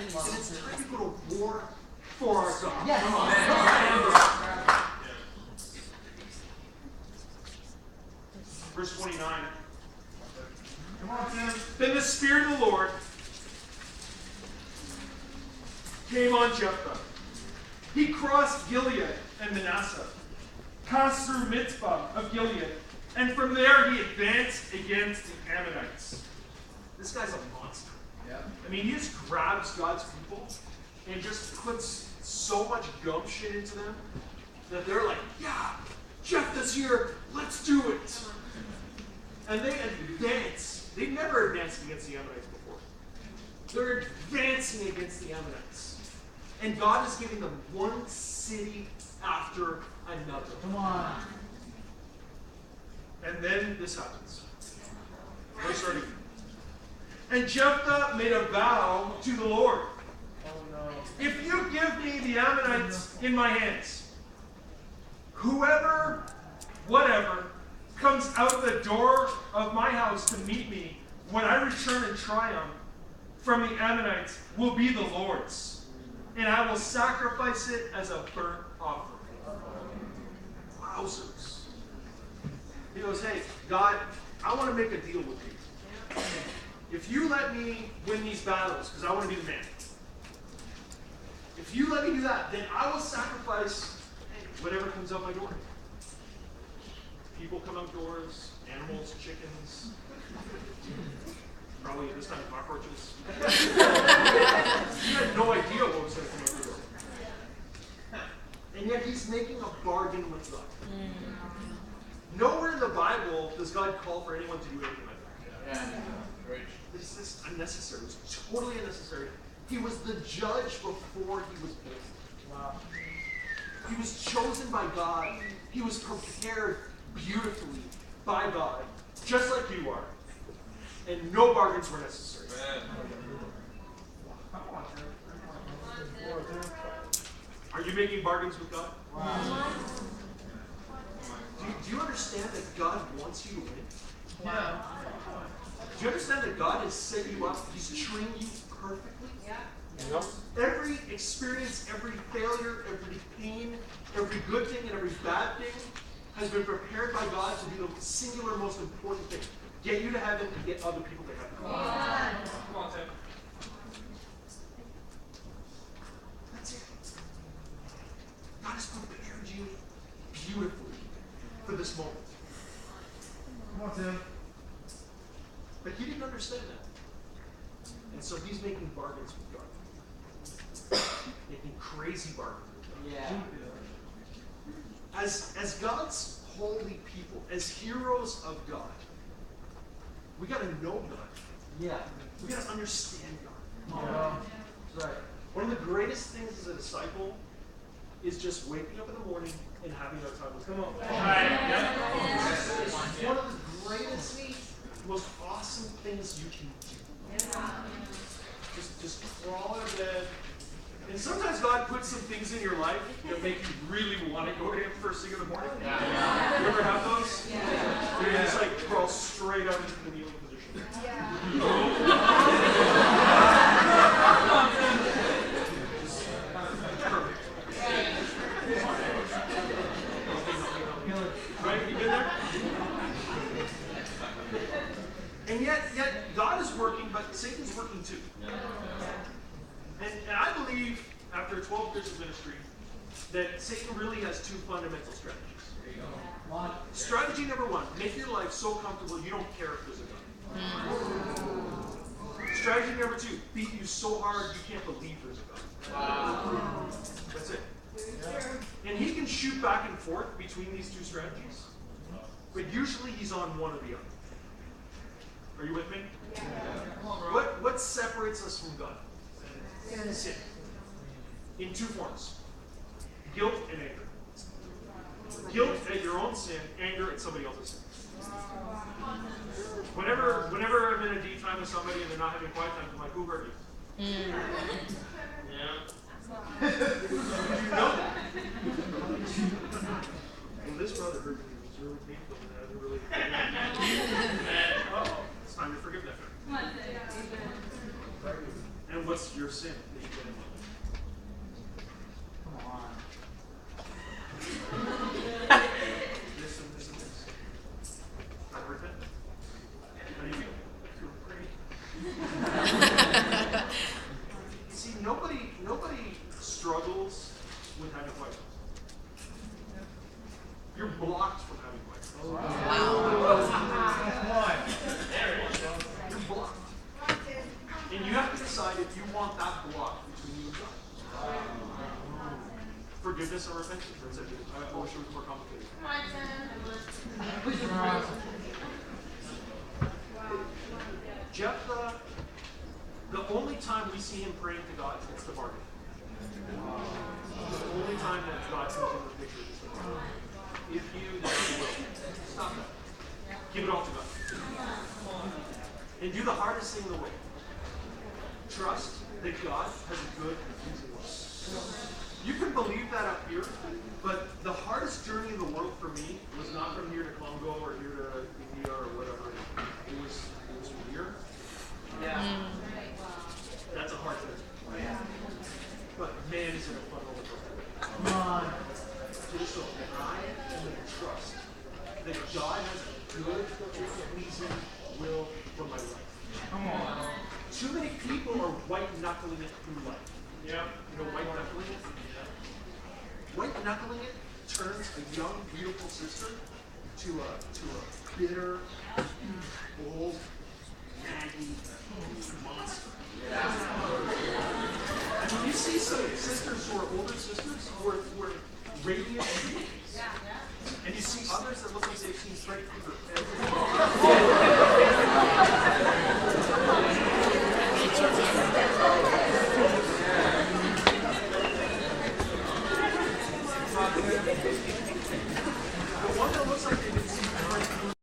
And it's time to go to war for our God. Yes. Come on. Verse 29. Come on, Tim. Then the Spirit of the Lord came on Jephthah. He crossed Gilead and Manasseh, passed through Mitzvah of Gilead, and from there he advanced against the Ammonites. This guy's a monster. Yeah. I mean, he just grabs God's people and just puts so much gumption into them that they're like, yeah, Jephthah's here, let's do it. And they advance. They've never advanced against the Ammonites before. They're advancing against the Ammonites. And God is giving them one city after another. Come on. And then this happens. Verse 30. And Jephthah made a vow to the Lord. Oh no. If you give me the Ammonites in my hands, whoever, whatever, comes out the door of my house to meet me when I return in triumph from the Ammonites will be the Lord's, and I will sacrifice it as a burnt offering. Wowzers. He goes, hey, God, I want to make a deal with you. If you let me win these battles, because I want to be the man, if you let me do that, then I will sacrifice whatever comes out my door. People come outdoors, animals, chickens, probably this time cockroaches. You had no idea what was going to come out the door. And yet he's making a bargain with God. Nowhere in the Bible does God call for anyone to do anything like that. Yeah. Great. This is unnecessary. It was totally unnecessary. He was the judge before he was born. Wow. He was chosen by God. He was prepared beautifully by God, just like you are. And no bargains were necessary. Come on, Tim. Are you making bargains with God? Wow. Do you understand that God wants you to win? Wow. Do you understand that God has set you up? He's trained you perfectly? Yep. Every experience, every failure, every pain, every good thing, and every bad thing has been prepared by God to do the singular most important thing. Get you to heaven and get other people to heaven. Come on, Tim. That's it. God has prepared you beautifully for this moment. Come on, Tim. But he didn't understand that. And so he's making bargains with God. Making crazy bargains with God. Yeah. As God's holy people, as heroes of God, we got to know God. Yeah. We got to understand God. Come on. That's right. One of the greatest things as a disciple is just waking up in the morning and having our time with God. Come on. It's one of the greatest, most awesome things you can do. Just crawl out of bed. And sometimes God puts some things in your life that make you really want to go to Him first thing in the morning. You ever have those? Where you just like crawl straight out into the kneeling position. Right? You been there? And yet God is working, but Satan's working too. And I believe, after 12 years of ministry, that Satan really has two fundamental strategies. Strategy number one, make your life so comfortable you don't care if there's a God. Strategy number two, beat you so hard you can't believe there's a God. That's it. And he can shoot back and forth between these two strategies, but usually he's on one or the other. Are you with me? What separates us from God? Sin. In two forms. Guilt and anger. Guilt at your own sin, anger at somebody else's sin. Whenever I'm in a deep time with somebody and they're not having quiet time, I'm like, who hurt you? Yeah. You know that. Well, this brother hurt me. It was really painful. And I didn't really. Oh, it's time to forgive that guy. And what's your sin that you get in life. Come on. Listen. I heard that. How do you feel? Feel great. See, nobody struggles with having white house. You're blocked from having white house. You're blocked. And you have to decide if you want that block between you and God. Forgiveness or repentance. That's it. I wish it was more complicated. Jephthah, the only time we see him praying to God, it's the bargain. The only time that God comes into the picture is the bargain. If you, then you will. Stop that. Give it all to God. And do the hardest thing in the world. Trust that God has a good reason why. You can believe that up here, but the hardest journey in the world for me was not from here to Congo or here to India or whatever. It was from here. Yeah. That's a hard thing. But man, is it a fun roller coaster. Come on. To the soul. And I am going to trust that God has a good, pleasing will for my life. Come on. Too many people are white-knuckling it through life. Yeah. You know, white-knuckling it? White-knuckling it turns a young, beautiful sister to a bitter, old, naggy monster. And when you see some sisters who are older sisters, who are radiant, and you see others that look like they've seen straight through their